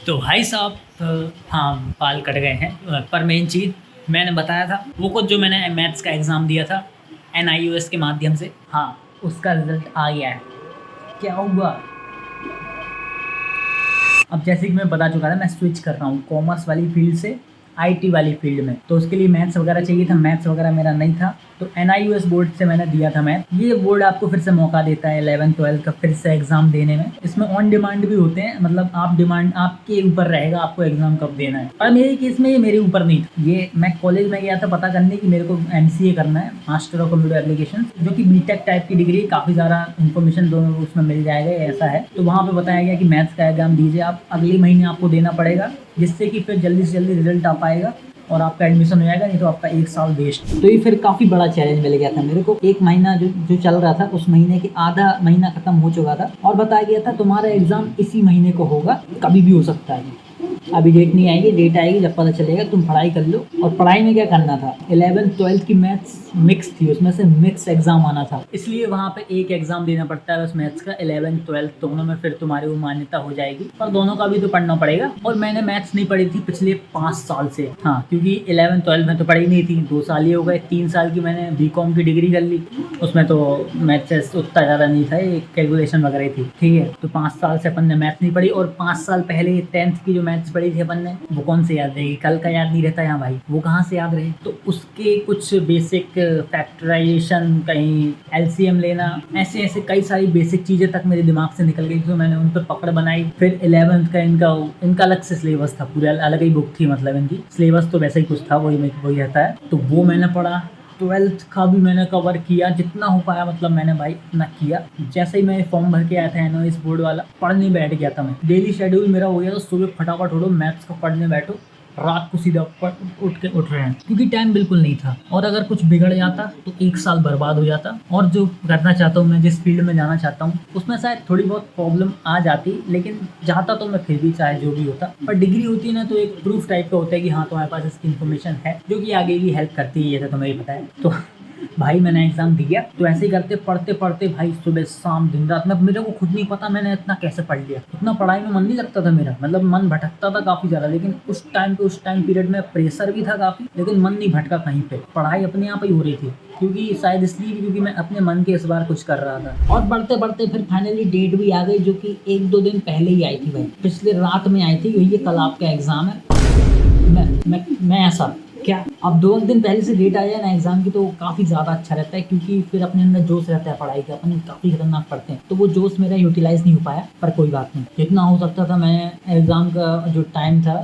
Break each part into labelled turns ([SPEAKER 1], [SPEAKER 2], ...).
[SPEAKER 1] तो भाई साहब हाँ बाल कट गए हैं पर मेन चीज़ मैंने बताया था वो कुछ जो मैंने मैथ्स का एग्ज़ाम दिया था NIOS के माध्यम से। हाँ, उसका रिजल्ट आ गया है। क्या हुआ? अब जैसे कि मैं बता चुका था, मैं स्विच कर रहा हूँ कॉमर्स वाली फील्ड से IT वाली फील्ड में। तो उसके लिए मैथ्स वगैरह चाहिए था, मैथ्स वगैरह मेरा नहीं था, तो NIOS बोर्ड से मैंने दिया था मैथ। ये बोर्ड आपको फिर से मौका देता है 11th-12th का फिर से एग्ज़ाम देने में। इसमें ऑन डिमांड भी होते हैं, मतलब आप डिमांड आपके ऊपर रहेगा आपको एग्ज़ाम कब देना है। पर मेरे केस में ये मेरे ऊपर नहीं था। ये मैं कॉलेज में गया था पता करने कि मेरे को MCA करना है, मास्टर ऑफ कंप्यूटर एप्लीकेशन, जो कि बीटेक टाइप की डिग्री, काफ़ी सारा इन्फॉर्मेशन दोनों उसमें मिल जाएगा, ऐसा है। तो वहाँ पे बताया गया कि मैथ्स का एग्ज़ाम दीजिए आप, अगले महीने आपको देना पड़ेगा, जिससे कि फिर जल्दी से जल्दी रिजल्ट आ पाएगा और आपका एडमिशन हो जाएगा, नहीं तो आपका 1 साल वेस्ट। तो ये फिर काफ़ी बड़ा चैलेंज मिल गया था मेरे को। 1 महीना जो जो चल रहा था, उस महीने के आधा महीना खत्म हो चुका था और बताया गया था तुम्हारा एग्ज़ाम इसी महीने को होगा, कभी भी हो सकता है। अभी डेट नहीं आएगी, डेट आएगी जब पता चलेगा, तुम पढ़ाई कर लो। और पढ़ाई में क्या करना था, 11th-12th की मैथ्स मिक्स थी, उसमें से मिक्स एग्जाम आना था, इसलिए वहाँ पे एक एग्जाम देना पड़ता है बस मैथ्स का। 11th-12th दोनों में फिर तुम्हारी वो मान्यता हो जाएगी, पर दोनों का भी तो पढ़ना पड़ेगा। और मैंने मैथ्स नहीं पढ़ी थी पिछले 5 साल से। हाँ, क्योंकि 11th-12th में तो पढ़ी नहीं थी, 2 साल ही हो गए। 3 साल की मैंने BCom की डिग्री कर ली, उसमें तो मैथ्स उतना ज़्यादा नहीं था, एक कैलकुलेशन वगैरह थी, ठीक है। तो 5 साल से अपन ने मैथ्स नहीं पढ़ी, और 5 साल पहले 10th की जो मैथ्स पढ़ी थी अपन ने, वो कौन से याद रहेगी? कल का याद नहीं रहता यहाँ भाई, वो कहाँ से याद रहे? तो उसके कुछ बेसिक फैक्टराइजेशन, कहीं LCM लेना, ऐसे ऐसे कई सारी बेसिक चीज़ें तक मेरे दिमाग से निकल गई, तो मैंने उन पर पकड़ बनाई। फिर 11th का इनका अलग से सिलेबस था, पूरा अलग ही बुक थी, मतलब इनकी सिलेबस तो वैसे ही कुछ था, वही रहता है, तो वो मैंने पढ़ा। 12th का भी मैंने कवर किया जितना हो पाया, मतलब मैंने भाई इतना किया। जैसे ही मैं फॉर्म भर के आया था NIOS बोर्ड वाला, पढ़ने बैठ गया था मैं। डेली शेड्यूल मेरा हो गया था, सुबह फटाफट उठो, मैथ्स का पढ़ने बैठो, रात को सीधा उठ रहे हैं, क्योंकि टाइम बिल्कुल नहीं था। और अगर कुछ बिगड़ जाता तो 1 साल बर्बाद हो जाता। और जो करना चाहता हूँ मैं, जिस फील्ड में जाना चाहता हूँ, उसमें शायद थोड़ी बहुत प्रॉब्लम आ जाती, लेकिन जाता तो मैं फिर भी, चाहे जो भी होता। पर डिग्री होती है ना, तो एक प्रूफ टाइप का होता है कि हाँ तुम्हारे पास इसकी इन्फॉर्मेशन है, जो कि आगे भी हेल्प करती है, ये तो तुम्हें ही पता है। तो भाई मैंने एग्ज़ाम दिया, तो ऐसे ही करते पढ़ते पढ़ते भाई सुबह शाम दिन रात, मैं मेरे को खुद नहीं पता मैंने इतना कैसे पढ़ लिया। उतना पढ़ाई में मन नहीं लगता था मेरा, मतलब मन भटकता था काफ़ी ज़्यादा, लेकिन उस टाइम पीरियड में प्रेशर भी था काफ़ी, लेकिन मन नहीं भटका कहीं पे, पढ़ाई अपने आप ही हो रही थी। क्योंकि शायद इसलिए भी क्योंकि मैं अपने मन के इस बार कुछ कर रहा था। और पढ़ते पढ़ते फिर फाइनली डेट भी आ गई, जो कि 1-2 दिन पहले ही आई थी भाई, पिछले रात में आई थी, ये कल आपका एग्ज़ाम है। मैं ऐसा क्या, अब 2 दिन पहले से डेट आ जाए ना एग्ज़ाम की, तो काफ़ी ज़्यादा अच्छा रहता है, क्योंकि फिर अपने अंदर जोश रहता है पढ़ाई का, अपन काफ़ी खतरनाक पढ़ते हैं। तो वो जोश मेरा यूटिलाइज़ नहीं हो पाया, पर कोई बात नहीं, जितना हो सकता था। मैं एग्ज़ाम का जो टाइम था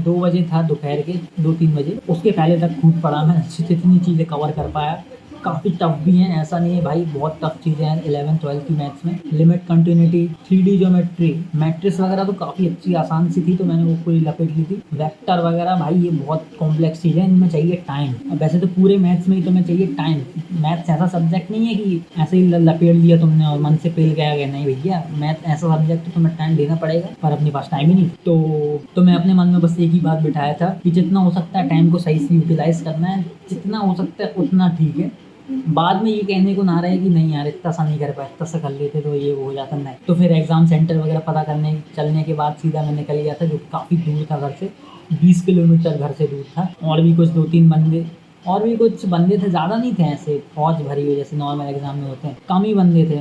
[SPEAKER 1] 2 बजे था, दोपहर के 2-3 बजे, उसके पहले तक खूब पढ़ा मैं, जितनी चीज़ें कवर कर पाया। काफ़ी टफ भी हैं, ऐसा नहीं है भाई, बहुत टफ चीज़ें हैं 11th-12th की मैथ्स में। Limit, continuity, 3D geometry, matrix वगैरह तो काफ़ी अच्छी आसान सी थी, तो मैंने वो पूरी लपेट ली थी। वेक्टर वगैरह भाई ये बहुत कॉम्प्लेक्स चीज़ें हैं, इनमें चाहिए टाइम। अब वैसे तो पूरे मैथ्स में ही तुम्हें चाहिए टाइम। मैथ्स ऐसा सब्जेक्ट नहीं है कि ऐसे ही लपेट लिया तुमने और मन से पेल गया, नहीं भैया, मैथ ऐसा सब्जेक्ट तो तुम्हें टाइम देना पड़ेगा, पर अपने पास टाइम ही नहीं। तो मैं अपने मन में बस एक ही बात बिठाया था कि जितना हो सकता है टाइम को सही से यूटिलाइज़ करना है, जितना हो सकता है उतना ठीक है। बाद में ये कहने को ना रहे कि नहीं यार इतना सा नहीं कर पाया, इतना सा कर लेते तो ये वो हो जाता, नहीं। तो फिर एग्ज़ाम सेंटर वगैरह पता करने चलने के बाद सीधा मैं निकल गया था, जो काफ़ी दूर था घर से, 20 किलोमीटर घर से दूर था। और भी कुछ 2-3 बंदे, और भी कुछ बंदे थे, ज़्यादा नहीं थे, ऐसे फौज भरी हुई जैसे नॉर्मल एग्ज़ाम में होते हैं, कम ही बंदे थे,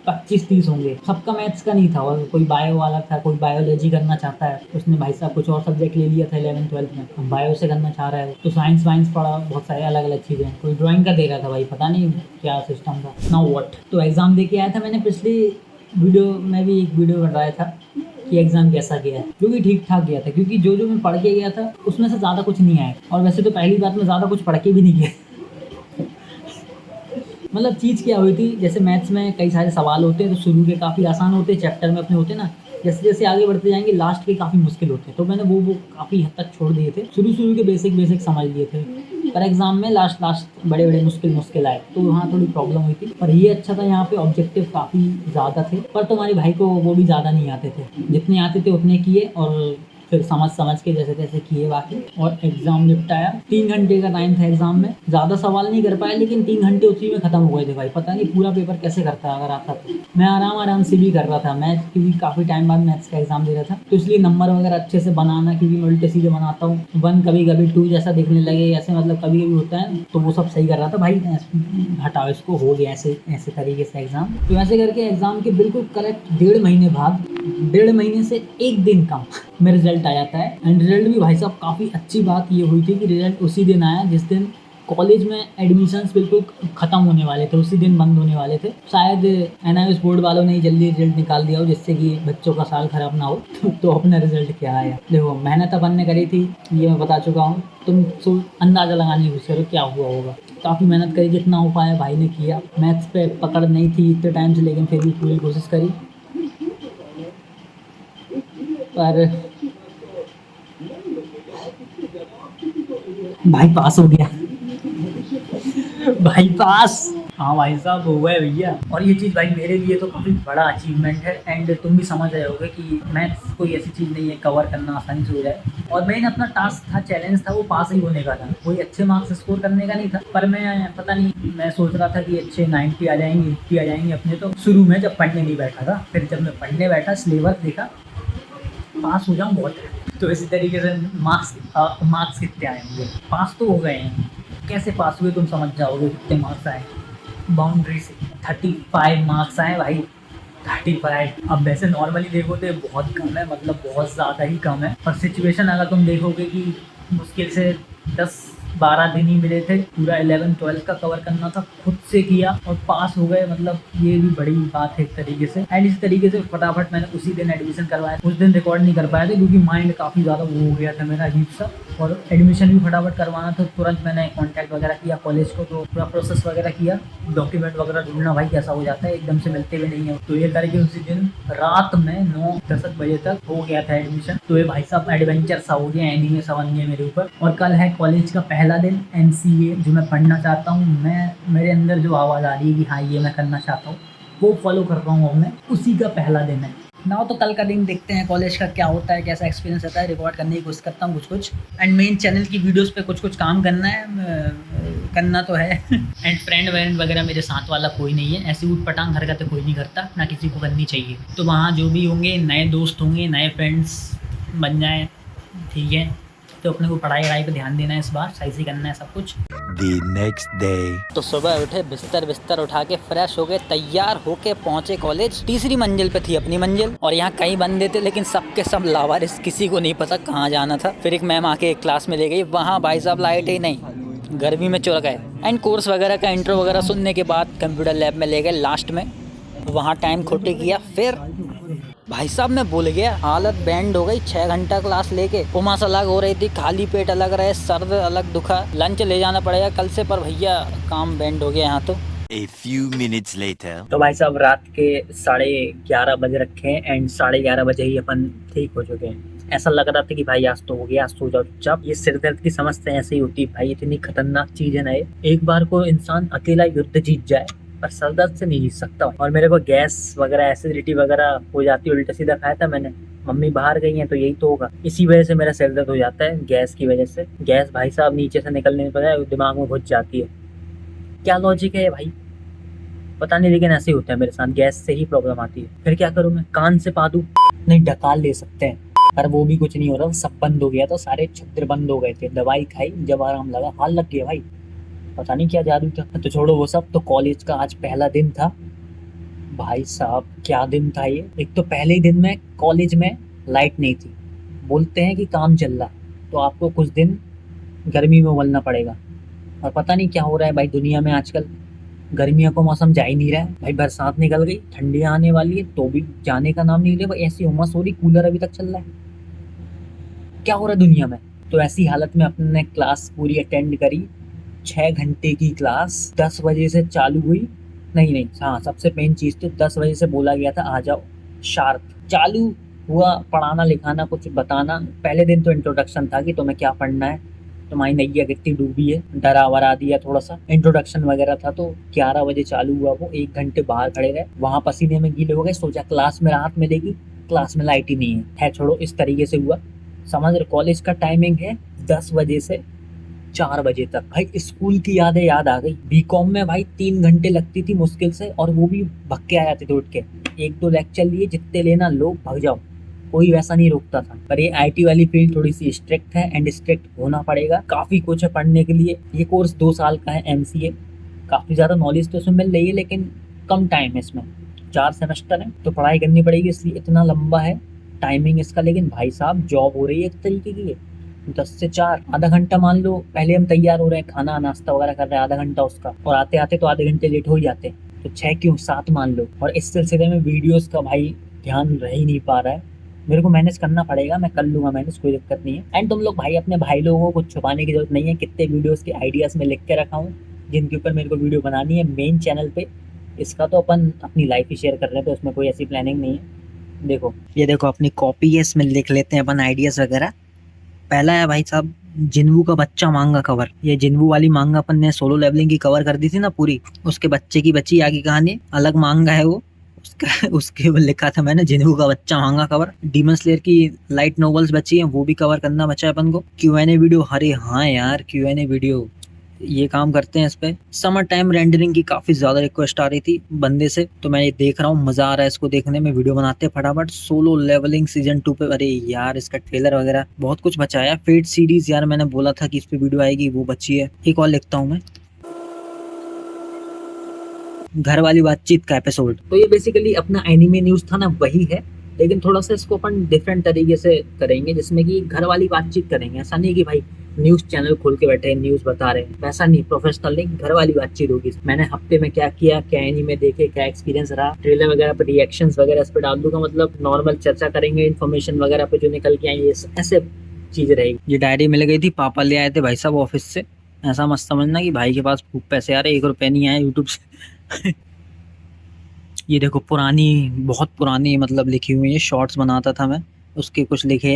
[SPEAKER 1] 25-30 होंगे। सबका मैथ्स का नहीं था, और कोई बायो वाला था, कोई बायोलॉजी करना चाहता है, उसने भाई साहब कुछ और सब्जेक्ट ले लिया था 11th-12th में, अब बायो से करना चाह रहा है, तो साइंस वाइंस पढ़ा, बहुत सारे अलग अलग चीज़ें। कोई ड्राइंग का दे रहा था भाई, पता नहीं क्या सिस्टम था, नाउ व्हाट। तो एग्ज़ाम दे के आया था। मैंने पिछली वीडियो में भी एक वीडियो बनाया था कि एग्ज़ाम कैसा गया है, जो कि ठीक ठाक गया था, क्योंकि जो मैं पढ़ के गया था उसमें से ज़्यादा कुछ नहीं आया। और वैसे तो पहली बात मैं ज़्यादा कुछ पढ़ के भी नहीं गया। मतलब चीज़ क्या हुई थी, जैसे मैथ्स में कई सारे सवाल होते हैं, तो शुरू के काफ़ी आसान होते हैं, चैप्टर में अपने होते हैं ना, जैसे जैसे आगे बढ़ते जाएंगे लास्ट के काफ़ी मुश्किल होते हैं, तो मैंने वो काफ़ी हद तक छोड़ दिए थे, शुरू के बेसिक समझ लिए थे। पर एग्ज़ाम में लास्ट बड़े मुश्किल आए, तो वहाँ थोड़ी प्रॉब्लम हुई थी। पर ये अच्छा था, यहाँ पे ऑब्जेक्टिव काफ़ी ज़्यादा थे, पर तुम्हारे भाई को वो भी ज़्यादा नहीं आते थे, जितने आते थे उतने किए, और फिर समझ के जैसे तैसे किए बाकी, और एग्जाम निपटाया। 3 घंटे का टाइम था एग्जाम में, ज़्यादा सवाल नहीं कर पाए लेकिन 3 घंटे उसी में खत्म हो गए थे भाई। पता नहीं पूरा पेपर कैसे करता अगर आता तो। मैं आराम से भी कर रहा था मैथ, क्योंकि काफ़ी टाइम बाद मैथ्स का एग्जाम दे रहा था, तो इसलिए नंबर वगैरह अच्छे से बनाना, क्योंकि मैं उल्टे सीधे बनाता हूँ, 1 कभी कभी 2 जैसा दिखने लगे, ऐसे मतलब कभी कभी होता है, तो वो सब सही कर रहा था भाई। हटाओ इसको, हो गया ऐसे तरीके से एग्जाम। तो ऐसे करके एग्जाम के बिल्कुल करेक्ट 1.5 महीने बाद, 1.5 महीने से 1 दिन कम में रिजल्ट आ जाता है। एंड रिजल्ट भी भाई साहब काफ़ी अच्छी बात ये हुई थी कि रिजल्ट उसी दिन आया जिस दिन कॉलेज में एडमिशन्स बिल्कुल ख़त्म होने वाले थे, उसी दिन बंद होने वाले थे। शायद एनआईओएस बोर्ड वालों ने जल्दी रिजल्ट निकाल दिया हो जिससे कि बच्चों का साल ख़राब ना हो। तो अपना रिजल्ट क्या आया देखो, मेहनत अपन ने करी थी ये मैं बता चुका हूँ। तुम अंदाज़ा लगाने की कोशिश करो क्या हुआ होगा। काफ़ी मेहनत करी, जितना हो पाया भाई ने किया। मैथ्स पे पकड़ नहीं थी इतने टाइम से, लेकिन फिर भी पूरी कोशिश करी। पर भाई पास हो गया भाई पास। हाँ भाई साहब हो गए भैया। और ये चीज़ भाई मेरे लिए तो काफ़ी बड़ा अचीवमेंट है। एंड तुम भी समझ रहे होगे कि मैथ्स कोई ऐसी चीज़ नहीं है कवर करना आसानी से हो जाए। और मेन अपना टास्क था, चैलेंज था, वो पास ही होने का था, कोई अच्छे मार्क्स स्कोर करने का नहीं था। पर मैं पता नहीं, मैं सोच रहा था कि अच्छे 90 आ जाएंगे, 80 आ जाएंगे अपने। तो शुरू में जब पढ़ने नहीं बैठा था, फिर जब मैं पढ़ने बैठा, सिलेबस देखा, पास हो जाऊँ बहुत है। तो इसी तरीके से मार्क्स कितने आए होंगे, पास तो हो गए हैं। कैसे पास हुए तुम समझ जाओगे कितने मार्क्स आए। बाउंड्री से 35 मार्क्स आए भाई, 35। अब वैसे नॉर्मली देखो तो बहुत कम है, मतलब बहुत ज़्यादा ही कम है। पर सिचुएशन अगर तुम देखोगे कि मुश्किल से 10-12 दिन ही मिले थे, पूरा 11-12 का कवर करना था, खुद से किया और पास हो गए, मतलब ये भी बड़ी बात है एक तरीके से। एंड इस तरीके से फटाफट मैंने उसी दिन एडमिशन करवाया। उस दिन रिकॉर्ड नहीं कर पाया था क्योंकि माइंड काफ़ी ज़्यादा वो हो गया था मेरा अजीब सा, और एडमिशन भी फटाफट करवाना था। तुरंत मैंने कॉन्टैक्ट वगैरह किया कॉलेज को, तो पूरा प्रोसेस वगैरह किया। डॉक्यूमेंट वगैरह ढूंढना भाई कैसा हो जाता है, एकदम से मिलते हुए नहीं है। तो ये करके उसी दिन रात में 9-10 बजे तक हो गया था एडमिशन। तो ये भाई साहब एडवेंचर सा हो गया, एनीमे सा बन गया मेरे ऊपर। और कल है कॉलेज का पहला दिन, MCA जो मैं पढ़ना चाहता हूँ। मेरे अंदर जो आवाज़ आ रही है कि हाँ ये मैं करना चाहता हूँ, वो फॉलो कर रहा हूँ अब मैं। उसी का पहला दिन है ना। तो कल का दिन देखते हैं कॉलेज का क्या होता है, कैसा एक्सपीरियंस रहता है। रिकॉर्ड करने की कोशिश करता हूँ कुछ। एंड मेन चैनल की वीडियोस पे कुछ काम करना है, करना तो है। एंड फ्रेंड वगैरह मेरे साथ वाला कोई नहीं है, ऐसी ऊट पटांग हरकतें कोई नहीं करता, ना किसी को करनी चाहिए। तो वहाँ जो भी होंगे नए दोस्त होंगे, नए फ्रेंड्स बन जाए, ठीक है। तो अपने को पढ़ाई पे ध्यान देना है, इस बार सही से करना है सब कुछ।
[SPEAKER 2] The next day.
[SPEAKER 1] तो सुबह उठे, बिस्तर उठा के फ्रेश हो गए, तैयार होके पहुंचे कॉलेज। तीसरी मंजिल पे थी अपनी मंजिल, और यहाँ कई बंदे थे लेकिन सबके सब लावारिस, किसी को नहीं पता कहाँ जाना था। फिर एक मैम आके एक क्लास में ले गई, वहाँ भाई साहब लाइट ही नहीं, गर्मी में चुर गए। एंड कोर्स वगैरह का इंट्रो वगैरह सुनने के बाद कंप्यूटर लैब में ले गए लास्ट में, वहाँ टाइम खोटे किया। फिर भाई साहब मैं भूल गया, हालत बैंड हो गई। 6 घंटा क्लास लेके उमास अलग हो रही थी, खाली पेट अलग रहे, सर अलग दुखा, लंच ले जाना पड़ेगा कल से। पर भैया काम बैंड हो गया यहाँ तो।
[SPEAKER 2] A few minutes later.
[SPEAKER 1] तो भाई साहब रात के 11:30 बजे रखे हैं, एंड 11:30 बजे ही अपन ठीक हो चुके हैं। ऐसा लग रहा था कि भाई आज तो हो गया, आज सो जाओ चुपचाप। ये सिर दर्द की समस्या ऐसे ही होती है भाई, इतनी खतरनाक चीज है ना ये। एक बार को इंसान अकेला युद्ध जीत जाए पर सर दर्द से नहीं जीत सकता। और मेरे को गैस वगैरह, एसिडिटी वगैरह हो जाती है, उल्टा सीधा खाया था मैंने। मम्मी बाहर गई हैं तो यही तो होगा, इसी वजह से मेरा सिर दर्द हो जाता है, गैस की वजह से। गैस भाई साहब नीचे से निकलने के बजाय दिमाग में घुस जाती है। क्या लॉजिक है भाई, पता नहीं, लेकिन ऐसे ही होता है मेरे साथ, गैस से ही प्रॉब्लम आती है। फिर क्या करूँ मैं, कान से पा दूँ? नहीं, डकाल ले सकते हैं, पर वो भी कुछ नहीं हो रहा, सब बंद हो गया था, सारे छत्र बंद हो गए थे। दवाई खाई, जब आराम लगा, हाल लग गया भाई, पता नहीं क्या जादू था। तो छोड़ो वो सब। तो कॉलेज का आज पहला दिन था भाई साहब, क्या दिन था ये। एक तो पहले ही दिन में कॉलेज में लाइट नहीं थी, बोलते हैं कि काम चल रहा, तो आपको कुछ दिन गर्मी में उबलना पड़ेगा। और पता नहीं क्या हो रहा है भाई दुनिया में आजकल, गर्मियों का मौसम जा ही नहीं रहा है भाई। बरसात निकल गई, ठंडी आने वाली है, तो भी जाने का नाम नहीं ले भाई। ऐसी उमस हो रही, कूलर अभी तक चल रहा है। क्या हो रहा है दुनिया में। तो ऐसी हालत में अपने क्लास पूरी अटेंड करी, 6 घंटे की क्लास 10 बजे से चालू हुई। नहीं, हाँ, सबसे मेन चीज़ तो 10 बजे से बोला गया था आ जाओ शार्प। चालू हुआ पढ़ाना लिखाना, कुछ बताना। पहले दिन तो इंट्रोडक्शन था कि तुम्हें क्या पढ़ना है, तुम्हारी नैया कितनी डूबी है, डरा वरा दिया थोड़ा सा, इंट्रोडक्शन वगैरह था। तो 11 बजे चालू हुआ, वो 1 घंटे बाहर खड़े रहे, वहाँ पसीने में गीले हो गए। सोचा क्लास में राहत मिलेगी, क्लास में लाइट ही नहीं है। छोड़ो, इस तरीके से हुआ। समझ रहे, कॉलेज का टाइमिंग है 10 बजे से 4 बजे तक। भाई स्कूल की यादें याद आ गई। बीकॉम में भाई 3 घंटे लगती थी मुश्किल से, और वो भी भग के आ जाते थे उठ के। 1-2 लेक्चर लिए, जितने लेना लो, भग जाओ, कोई वैसा नहीं रोकता था। पर ये आईटी वाली फील्ड थोड़ी सी स्ट्रिक्ट है, एंड स्ट्रिक्ट होना पड़ेगा। काफी कुछ है पढ़ने के लिए। ये कोर्स 2 साल का है, एमसीए। काफी ज्यादा नॉलेज तो इसमें मिल रही है, लेकिन कम टाइम है इसमें। 4 सेमेस्टर है तो पढ़ाई करनी पड़ेगी, इसलिए इतना लंबा है टाइमिंग इसका। लेकिन भाई साहब जॉब हो रही है एक तरीके की। 10 से 4 आधा घंटा मान लो, पहले हम तैयार हो रहे हैं, खाना नाश्ता वगैरह कर रहे हैं, आधा घंटा उसका, और आते आते तो आधे घंटे लेट हो ही जाते हैं। तो 6 क्यों 7 मान लो। और इस सिलसिले में वीडियोस का भाई ध्यान रह ही नहीं पा रहा है। मेरे को मैनेज करना पड़ेगा, मैं कर लूंगा मैनेज, कोई दिक्कत नहीं है। एंड तुम लोग भाई अपने भाई लोगों को कुछ छुपाने की जरूरत नहीं है। कितने वीडियोस के आइडियाज में लिख के रखा हूँ, जिनके ऊपर मेरे को वीडियो बनानी है मेन चैनल पे। इसका तो अपन अपनी लाइफ ही शेयर कर रहे हैं, तो उसमें कोई ऐसी प्लानिंग नहीं है। देखो, ये देखो अपनी कॉपी है, इसमें लिख लेते हैं अपन आइडियाज वगैरह। पहला है भाई साहब, जिन्वू का बच्चा मांगा कवर। ये जिन्वू वाली मांगा अपन ने सोलो लेवलिंग की कवर कर दी थी ना पूरी, उसके बच्चे की बची आगे कहानी। अलग मांगा है वो, उसका उसके ऊपर लिखा था मैंने जिन्वू का बच्चा मांगा कवर। डीमन स्लेयर की लाइट नॉवेल्स बची हैं, वो भी कवर करना बचा है अपन को। क्यूएनए वीडियो, अरे हाँ यार क्यूएनए वीडियो, ये काम करते हैं इस पे। समर टाइम रेंडरिंग की काफी ज्यादा रिक्वेस्ट आ रही थी बंदे से, तो मैं ये देख रहा हूँ, मजा आ रहा है इसको देखने में। वीडियो बनाते हैं फटाफट। सोलो लेवलिंग सीजन 2 पे, अरे यार इसका ट्रेलर वगैरह बहुत कुछ बचा है। फेट सीरीज यार मैंने बोला था कि इस पे वीडियो आएगी, वो बची है। एक और लिखता हूँ मैं, घर वाली बातचीत का एपिसोड। तो ये बेसिकली अपना एनिमे न्यूज था ना, वही है, लेकिन थोड़ा सा इसको अपन डिफरेंट तरीके से करेंगे, जिसमें कि घर वाली बातचीत करेंगे। ऐसा नहीं कि भाई न्यूज चैनल खोल के बैठे न्यूज बता रहे हैं, वैसा नहीं, प्रोफेशनल नहीं, घर वाली बातचीत होगी। मैंने हफ्ते में क्या किया, क्या एनीमे देखे, क्या एक्सपीरियंस रहा, ट्रेलर वगैरह पर रिएक्शंस वगैरह इस पर डाल दूंगा। मतलब नॉर्मल चर्चा करेंगे इन्फॉर्मेशन वगैरह पे जो निकल के आई, ये ऐसे चीज रहेगी। ये डायरी मिल गई थी, पापा ले आए थे भाई साहब ऑफिस से। ऐसा मत समझना कि भाई के पास खूब पैसे आ रहे, 1 रुपए नहीं आए यूट्यूब से। ये देखो पुरानी, बहुत पुरानी मतलब लिखी हुई है, शॉर्ट्स बनाता था मैं, उसके कुछ लिखे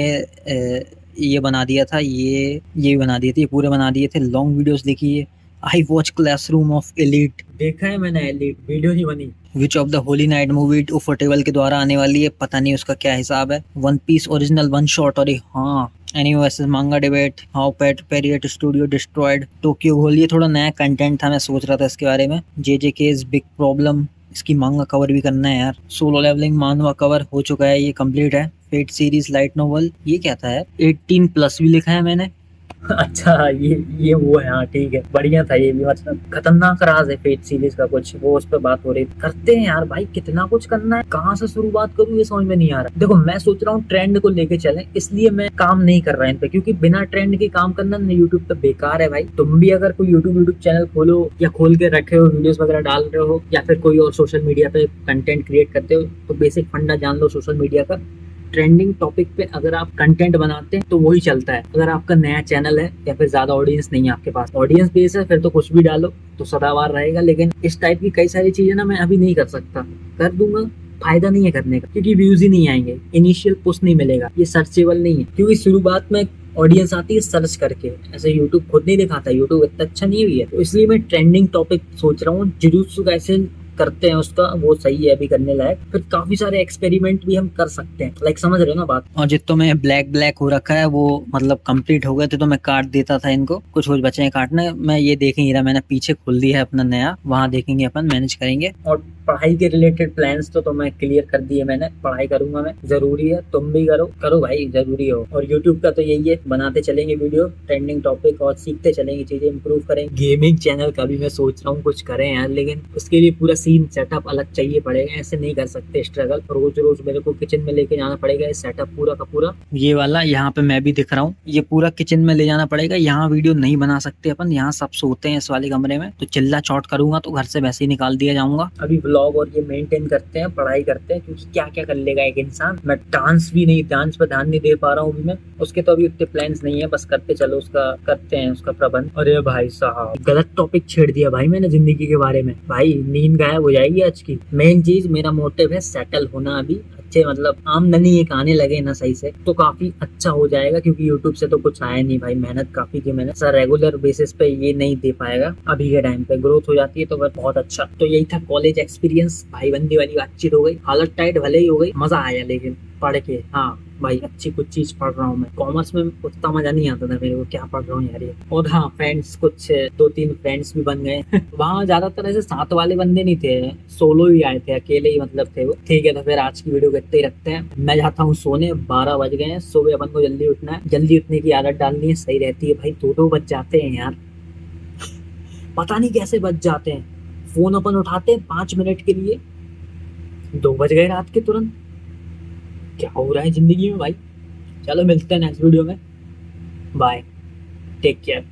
[SPEAKER 1] ये बना दिया था, ये बना दिए थे, ये पूरे बना दिए थे। लॉन्ग वीडियोस लिखी है। I watch classroom of elite, देखा है मैंने एलीट, वीडियो नहीं बनी। Which of the holy night movie Ufotable के द्वारा आने वाली है, पता नहीं उसका क्या हिसाब है। वन पीस ओरिजिनल 1 शॉट, और हाँ anime versus manga debate, how pet Pierrot studio destroyed Tokyo ghoul. ये थोड़ा नया कंटेंट था, मैं सोच रहा था इसके बारे में। जेजेके's बिग प्रॉब्लम, इसकी मांगा कवर भी करना है यार। सोलो लेवलिंग मानवा कवर हो चुका है, ये कंप्लीट है। फेट सीरीज लाइट नोवेल, ये क्या था यार, 18+ भी लिखा है मैंने। अच्छा ये वो है, हाँ ठीक है, बढ़िया था ये भी। मतलब खतरनाक राज है फेट सीरीज का कुछ, वो उस पर बात हो रही। करते हैं यार भाई, कितना कुछ करना है, कहाँ से शुरुआत करूँ ये समझ में नहीं आ रहा। देखो मैं सोच रहा हूँ ट्रेंड को लेके चलें, इसलिए मैं काम नहीं कर रहा इन पे, क्योंकि बिना ट्रेंड के काम करना यूट्यूब पे बेकार है भाई। तुम भी अगर कोई यूट्यूब चैनल खोलो या खोल के रखे हो, वीडियोस वगैरह डाल रहे हो, या फिर कोई और सोशल मीडिया पे कंटेंट क्रिएट करते हो, तो बेसिक फंडा जान लो सोशल मीडिया का। ट्रेंडिंग टॉपिक पे अगर आप कंटेंट बनाते हैं तो वही चलता है। अगर आपका नया चैनल है या फिर ज्यादा ऑडियंस नहीं है आपके पास, ऑडियंस बेस है, फिर तो कुछ भी डालो तो सदाबहार रहेगा। लेकिन इस टाइप की कई सारी चीजें ना मैं अभी नहीं कर सकता, कर दूंगा, फायदा नहीं है करने का, क्योंकि व्यूज ही नहीं आएंगे, इनिशियल पुश नहीं मिलेगा, ये सर्चेबल नहीं है। क्योंकि शुरुआत में ऑडियंस आती है सर्च करके, ऐसे यूट्यूब खुद नहीं दिखाता, यूट्यूब इतना अच्छा नहीं भी है। तो इसलिए मैं ट्रेंडिंग टॉपिक सोच रहा हूँ। जुजुत्सु काइसेन करते हैं उसका, वो सही है अभी करने लायक। फिर काफी सारे एक्सपेरिमेंट भी हम कर सकते हैं, लाइक समझ रहे हो ना बात। और जितने में ब्लैक हो रखा है वो मतलब कंप्लीट हो गए थे, तो मैं काट देता था इनको, कुछ बचे हैं काटने। मैं ये देखेंगे रहा, मैंने पीछे खोल दिया है अपना नया, वहाँ देखेंगे अपन, मैनेज करेंगे। और पढ़ाई के रिलेटेड प्लान्स तो मैं क्लियर कर दिए मैंने, पढ़ाई करूंगा मैं, जरूरी है, तुम भी करो भाई, जरूरी हो। और यूट्यूब का तो यही है, बनाते चलेंगे वीडियो, ट्रेंडिंग टॉपिक, और सीखते चलेंगे चीजें, इंप्रूव करेंगे। गेमिंग चैनल का भी मैं सोच रहा हूँ कुछ करें यार, लेकिन उसके लिए पूरा सीन सेटअप अलग चाहिए पड़ेगा, ऐसे नहीं कर सकते स्ट्रगल। रोज रोज मेरे को किचन में लेके जाना पड़ेगा, सेटअप पूरा का पूरा। ये वाला यहाँ पे मैं भी दिख रहा हूँ, ये पूरा किचन में ले जाना पड़ेगा। यहाँ वीडियो नहीं बना सकते अपन, यहाँ सब सोते हैं इस वाले कमरे में, तो चिल्ला चौट करूंगा तो घर से वैसे ही निकाल दिया जाऊंगा। अभी व्लॉग और ये मेंटेन करते हैं, पढ़ाई करते हैं, क्योंकि क्या क्या कर लेगा एक इंसान। मैं डांस पर ध्यान नहीं दे पा रहा हूँ अभी मैं, उसके तो अभी उतने प्लान्स नहीं है, बस करते चलो, उसका करते हैं उसका प्रबंध। अरे भाई साहब गलत टॉपिक छेड़ दिया भाई मैंने जिंदगी के बारे में, भाई नींद गायब हो जाएगी आज की। मेन चीज मेरा मोटिव है सेटल होना अभी, अच्छे मतलब आमदनी एक आने लगे ना सही से, तो काफी अच्छा हो जाएगा। क्योंकि यूट्यूब से तो कुछ आया नहीं भाई, मेहनत काफी की मैंने, सर रेगुलर बेसिस पे ये नहीं दे पाएगा अभी के टाइम पे। ग्रोथ हो जाती है तो बहुत अच्छा। तो यही था कॉलेज एक्सपीरियंस, भाई बंदी वाली बातचीत हो गई, हालत टाइट भले ही हो गई, मजा आया लेकिन पढ़ के। हाँ
[SPEAKER 3] भाई अच्छी कुछ चीज पढ़ रहा हूँ मैं। कॉमर्स में उतना मजा नहीं आता था मेरे को, क्या पढ़ रहा हूँ यार ये। और हाँ, फ्रेंड्स कुछ 2-3 फ्रेंड्स भी बन गए। वहाँ ज्यादातर ऐसे साथ वाले बंदे नहीं थे, सोलो ही आए थे, अकेले ही मतलब थे वो। ठीक है, तो फिर आज की वीडियो को इतना ही रखते हैं। मैं जाता हूँ सोने, 12 बज गए हैं। सुबह अपन को जल्दी उठना है, जल्दी उठने की आदत डालनी है, सही रहती है भाई। 2-2 बज जाते हैं यार, पता नहीं कैसे बच जाते हैं। फोन अपन उठाते हैं 5 मिनट के लिए, 2 बज गए रात के तुरंत। क्या हो रहा है जिंदगी में भाई। चलो मिलते हैं नेक्स्ट वीडियो में, बाय, टेक केयर।